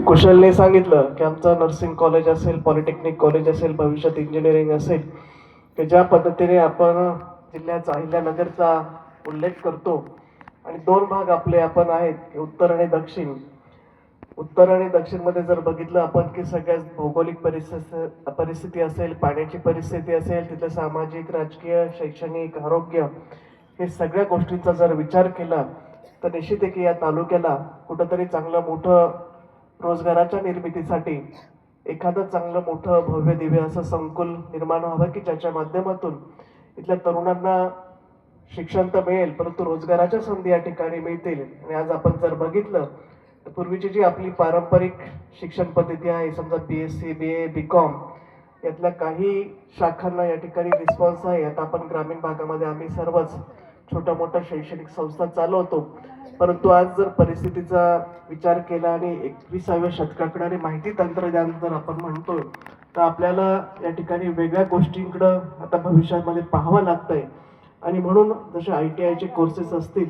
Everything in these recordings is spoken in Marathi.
कुशलने सांगितलं की आमचं नर्सिंग कॉलेज असेल, पॉलिटेक्निक कॉलेज असेल, भविष्यात इंजिनिअरिंग असेल, की ज्या पद्धतीने आपण जिल्ह्याचा अहिल्यानगरचा उल्लेख करतो आणि दोन भाग आपले आपण आहेत की उत्तर आणि दक्षिण. उत्तर आणि दक्षिणमध्ये जर बघितलं आपण की सगळ्यात भौगोलिक परिस्थिती असेल, पाण्याची परिस्थिती असेल, तिथलं सामाजिक, राजकीय, शैक्षणिक, आरोग्य, हे सगळ्या गोष्टींचा जर विचार केला तर निश्चित आहे की या तालुक्याला कुठंतरी चांगलं मोठं रोजगाराच्या निर्मितीसाठी एखादं चांगलं मोठं भव्य दिव्य असं संकुल निर्माण व्हावं की ज्याच्या माध्यमातून इथल्या तरुणांना शिक्षण तर मिळेल परंतु रोजगाराच्या संधी या ठिकाणी मिळतील. आणि आज आपण जर बघितलं तर पूर्वीची जी आपली पारंपरिक शिक्षण पद्धती आहे, समजा BSc, BA, BCom, यातल्या काही शाखांना या ठिकाणी रिस्पॉन्स आहे. आता आपण ग्रामीण भागामध्ये आम्ही सर्वच छोट्या मोठ्या शैक्षणिक संस्था चालवतो, परंतु आज जर परिस्थितीचा विचार केला आणि 21व्या शतकाकडे आणि माहिती तंत्रज्ञान जर आपण म्हणतो तर आपल्याला या ठिकाणी वेगळ्या गोष्टींकडं आता भविष्यामध्ये पाहावं लागतंय. आणि म्हणून जसे ITIचे कोर्सेस असतील,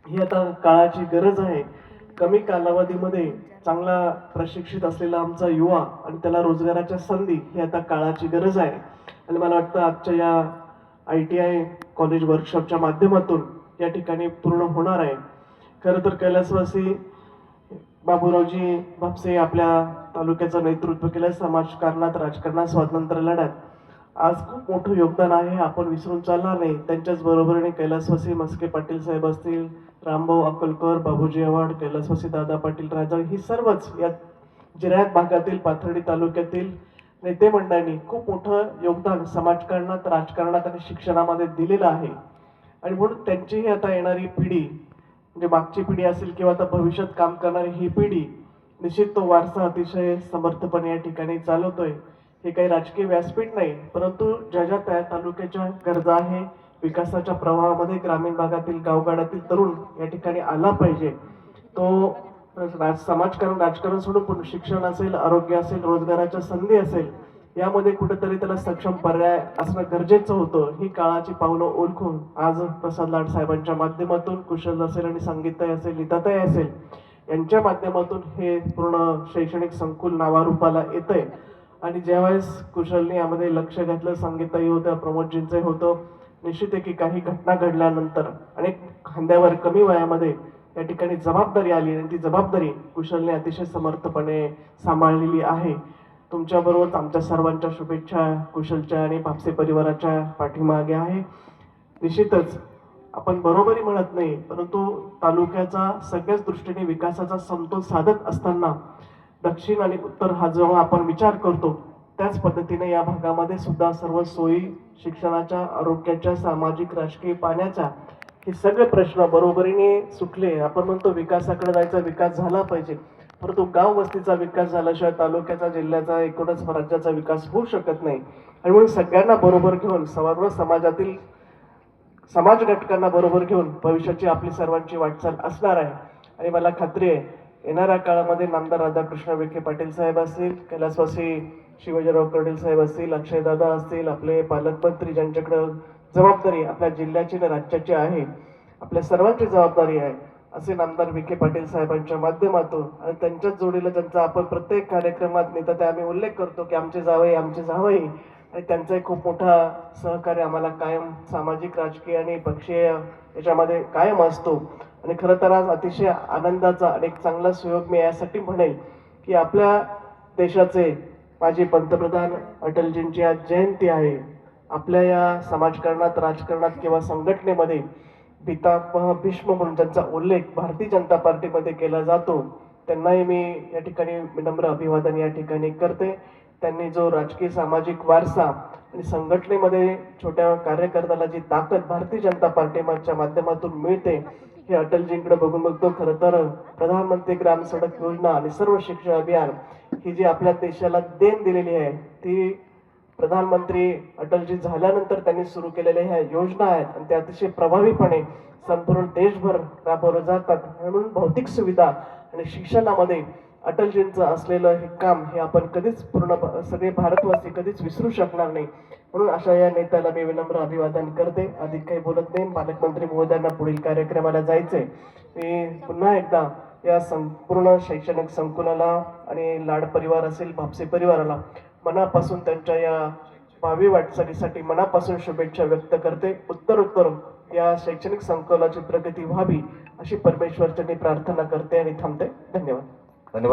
ही आता काळाची गरज आहे. कमी कालावधीमध्ये चांगला प्रशिक्षित असलेला आमचा युवा आणि त्याला रोजगाराच्या संधी ही आता काळाची गरज आहे. आणि मला वाटतं आजच्या या ITI कॉलेज वर्कशॉपच्या माध्यमातून या ठिकाणी पूर्ण होणार आहे. खरं तर कैलासवासी बाबूरावजी भापसे आपल्या तालुक्याचं नेतृत्व केलं समाजकारणात, राजकारणात, स्वातंत्र्य लढ्यात. आज खूप मोठं योगदान आहे, आपण विसरून चालणार नाही. त्यांच्याच बरोबरीने कैलासवासी मस्के पाटील साहेब असतील, रामभाऊ अक्कलकर, बाबूजी आव्हाड, कैलासवासी दादा पाटील राजळ, ही सर्वच या जिरायत भागातील पाथर्डी तालुक्यातील नेते मंडळांनी खूप मोठं योगदान समाजकारणात, राजकारणात आणि शिक्षणामध्ये दिलेलं आहे. आणि म्हणून त्यांचीही आता येणारी पिढी, म्हणजे मागची पिढी असेल किंवा आता भविष्यात काम करणारी ही पिढी, निश्चित तो वारसा अतिशय समर्थपणे या ठिकाणी चालवतोय. हे काही राजकीय व्यासपीठ नाही, परंतु ज्या ज्या त्या तालुक्याच्या गरजा आहे, विकासाच्या प्रवाहामध्ये ग्रामीण भागातील गावगाड्यातील तरुण या ठिकाणी आला पाहिजे. तो समाजकारण, राजकारण सोडून पण शिक्षण असेल, आरोग्य असेल, रोजगाराच्या संधी असेल, यामध्ये कुठेतरी त्याला सक्षम पर्याय असणं गरजेचं होतं. ही काळाची पावलं ओळखून आज प्रसाद लाड साहेबांच्या माध्यमातून कुशल असेल आणि संगीताई असेल, नीताताई असेल, यांच्या माध्यमातून हे पूर्ण शैक्षणिक संकुल नावारूपाला येतंय. आणि ज्यावेळेस कुशलने यामध्ये लक्ष घातलं, संगीताई होतं, प्रमोदजींचं होतं, निश्चित आहे की काही घटना घडल्यानंतर अनेक खांद्यावर कमी वयामध्ये या ठिकाणी जबाबदारी आली आणि ती जबाबदारी कुशलने अतिशय समर्थपणे सांभाळलेली आहे. तुमच्याबरोबर आमच्या सर्वांच्या शुभेच्छा कुशलच्या आणि भापसे परिवाराच्या पाठीमागे आहे. निश्चितच आपण बरोबरी म्हणत नाही, परंतु तालुक्याचा सगळ्याच दृष्टीने विकासाचा समतोल साधत असताना दक्षिण आणि उत्तर हा जेव्हा आपण विचार करतो त्याच पद्धतीने या भागामध्ये सुद्धा सर्व सोयी शिक्षणाच्या, आरोग्याच्या, सामाजिक, राजकीय, पाण्याच्या, हे सगळे प्रश्न बरोबरीने सुटले. आपण म्हणतो विकासाकडे जायचा, विकास झाला पाहिजे, परंतु गाव वस्तीचा विकास झाल्याशिवाय तालुक्याचा, जिल्ह्याचा, एकूणच राज्याचा विकास होऊ शकत नाही. आणि म्हणून सगळ्यांना बरोबर घेऊन, सर्व समाजातील समाज घटकांना बरोबर घेऊन भविष्याची आपली सर्वांची वाटचाल असणार आहे. आणि मला खात्री आहे येणाऱ्या काळामध्ये नामदार राधाकृष्ण विखे पाटील साहेब असतील, कैलासवासी शिवाजीराव कर्डील साहेब असतील, अक्षयदादा असतील, आपले पालकमंत्री ज्यांच्याकडे जबाबदारी आपल्या जिल्ह्याची आणि राज्याची आहे, आपल्या सर्वांची जबाबदारी आहे, असे नामदार विखे पाटील साहेबांच्या माध्यमातून आणि त्यांच्याच जोडीला ज्यांचा आपण प्रत्येक कार्यक्रमात नेता ते आम्ही उल्लेख करतो की आमचे जावई, आमचे जावई, आणि त्यांचाही खूप मोठा सहकार्य आम्हाला कायम सामाजिक, राजकीय आणि पक्षीय याच्यामध्ये कायम असतो. आणि खरं तर आज अतिशय आनंदाचा आणि एक चांगला सुयोग मी यासाठी म्हणेल की आपल्या देशाचे माजी पंतप्रधान अटलजींची आज जयंती आहे. आपल्या या समाजकारणात, राजकारणात किंवा संघटनेमध्ये पितामह भीष्म म्हणून ज्यांचा उल्लेख भारतीय जनता पार्टीमध्ये केला जातो, त्यांनाही मी या ठिकाणी विनम्र अभिवादन या ठिकाणी करते. त्यांनी जो राजकीय, सामाजिक वारसा आणि संघटनेमध्ये छोट्या कार्यकर्त्याला जी ताकद भारतीय जनता पार्टीच्या माध्यमातून मिळते, हे अटलजींकडे बघून बघतो. खरं तर प्रधानमंत्री ग्राम सडक योजना आणि सर्व शिक्षण अभियान ही जी आपल्या देशाला देण दिलेली आहे, ती प्रधानमंत्री अटलजी झाल्यानंतर त्यांनी सुरू केलेल्या ह्या योजना आहेत आणि त्या अतिशय प्रभावीपणे संपूर्ण देशभर राबवल्या जातात. म्हणून भौतिक सुविधा आणि शिक्षणामध्ये अटलजींचं असलेलं हे काम हे आपण कधीच पूर्ण सगळे भारतवासी कधीच विसरू शकणार नाही. म्हणून अशा या नेत्याला मी विनम्र अभिवादन करते. अधिक काही बोलत नाही. पालकमंत्री महोदयांना पुढील कार्यक्रमाला जायचंय. मी पुन्हा एकदा या संपूर्ण शैक्षणिक संकुलाला आणि लाड परिवार असेल भापसे परिवाराला मनापासून त्यांच्या या भावी वाटचालीसाठी मनापासून शुभेच्छा व्यक्त करते. उत्तर या शैक्षणिक संकुलाची प्रगती व्हावी अशी परमेश्वरचरणी प्रार्थना करते आणि थांबते. धन्यवाद. धन्यवाद.